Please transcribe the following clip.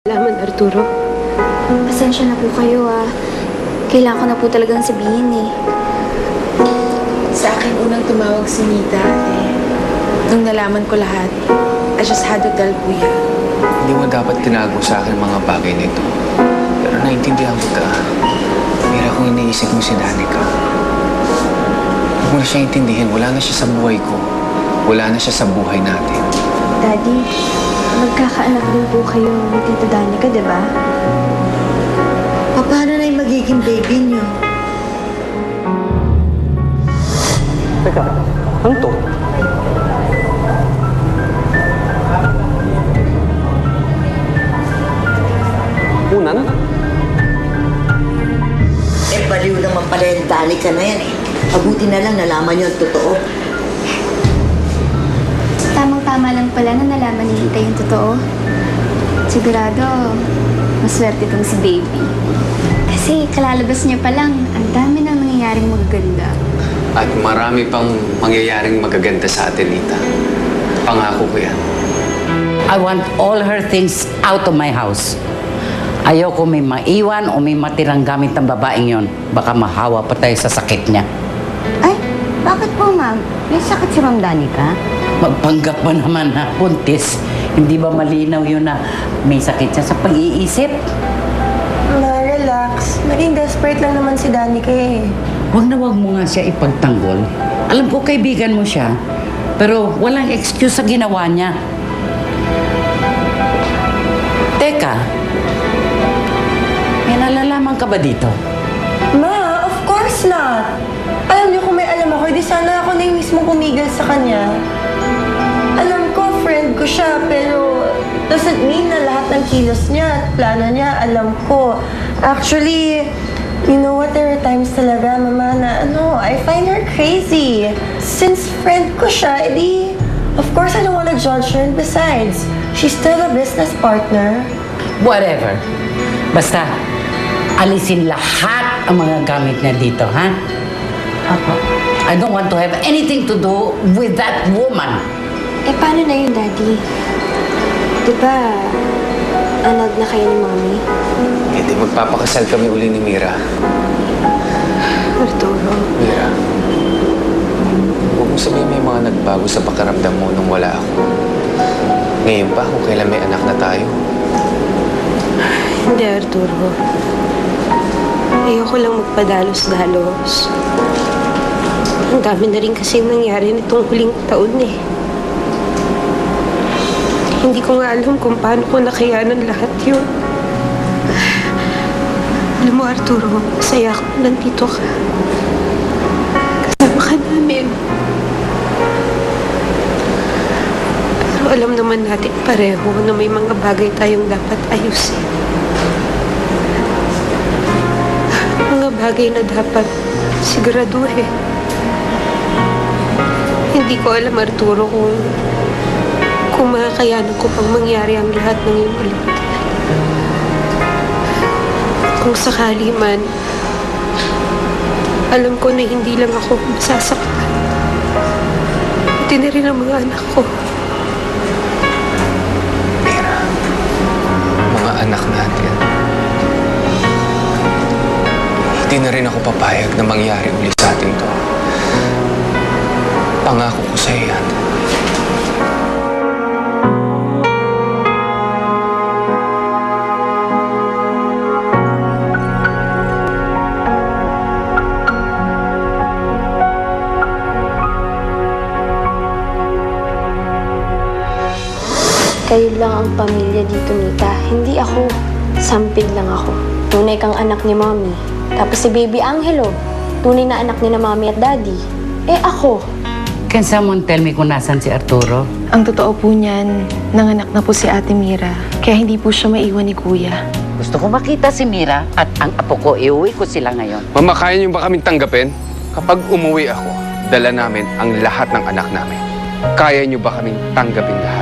Laman, Arturo. Pasensya na po kayo Kailangan ko na po talagang sabihin Sa akin unang tumawag si Nita nung nalaman ko lahat, I just had to tell Kuya. Hindi mo dapat tinago sa akin mga bagay nito. Pero naiintindihan kita. Mira, kung iniisip mo si Danica, huwag mo na siya intindihin. Wala na siya sa buhay ko. Wala na siya sa buhay natin. Daddy, magkakaanak din po kayo ni Tita Danica, di ba? Paano na yung magiging baby niyo? Teka, ano to? Unan? Baliw naman pala yung Danica na yan Mabuti na lang nalaman niyo ang totoo. Tamang-tama lang pala na nalaman ni Tita yung totoo. Sigurado, maswerte itong si Baby. Kasi kalalabas niya pa lang, ang dami na nangyayaring magaganda. At marami pang mangyayaring magaganda sa atin, Nita. Pangako ko yan. I want all her things out of my house. Ayoko may maiwan o may matirang gamit ng babaeng yon. Baka mahawa pa tayo sa sakit niya. Ay, bakit po, ma'am? May sakit si Ma'am Danica? Magpanggap mo naman na buntis. Hindi ba malinaw yun na may sakit siya sa pag-iisip? Relax. Naging desperate lang naman si Danica Huwag na huwag mo nga siya ipagtanggol. Alam ko kaibigan mo siya, pero walang excuse sa ginawa niya. Teka, may nalalaman ka ba dito? Ma, of course not. Alam niyo kung may alam ako, di sana ako na yung mismo pumigil sa kanya. Alam ko, friend ko siya, pero doesn't mean na lahat ng kilos niya at plano niya, alam ko. Actually, you know what, there are times talaga, Mama, na I find her crazy. Since friend ko siya, edi, of course I don't wanna judge her. And besides, she's still a business partner. Whatever. Basta, alisin lahat ang mga gamit niya dito, ha? I don't want to have anything to do with that woman. Paano na yun, Daddy? Di ba, anag na kayo ni Mommy? Hindi, magpapakasal kami uli ni Mira. Arturo. Mira, huwag mo sabihin may mga nagbago sa pakiramdam mo nung wala ako. Ngayon pa, kung kailan may anak na tayo. Hindi, Arturo. Ayoko lang magpadalos-dalos. Ang dami na rin kasi nangyari nitong huling taon Hindi ko nga alam kung paano ko nakayanan lahat yun. Alam mo, Arturo, masaya ako na nandito ka. Kasama ka namin. Pero alam naman natin pareho na may mga bagay tayong dapat ayusin. Mga bagay na dapat siguraduhin. Hindi ko alam, Arturo, kung makakayanan ko pang mangyari ang lahat ng iyong ulit. Kung sakali man, alam ko na hindi lang ako masasaktan. Pati na rin ang mga anak ko. Mira, mga anak natin. Hindi na rin ako papayag na mangyari ulit sa atin to. Pangako ko sa'yo yan. Kayo lang ang pamilya dito, Nita. Hindi ako. Sampid lang ako. Tunay kang anak ni Mommy. Tapos si Baby Angelo. Tunay na anak ni na Mommy at Daddy. Ako. Can someone tell me kung nasan si Arturo? Ang totoo po niyan, nanganak na po si Ate Mira. Kaya hindi po siya maiwan ni Kuya. Gusto ko makita si Mira at ang apo ko, iuwi ko sila ngayon. Mama, kaya niyo ba kaming tanggapin? Kapag umuwi ako, dala namin ang lahat ng anak namin. Kaya niyo ba kaming tanggapin lahat?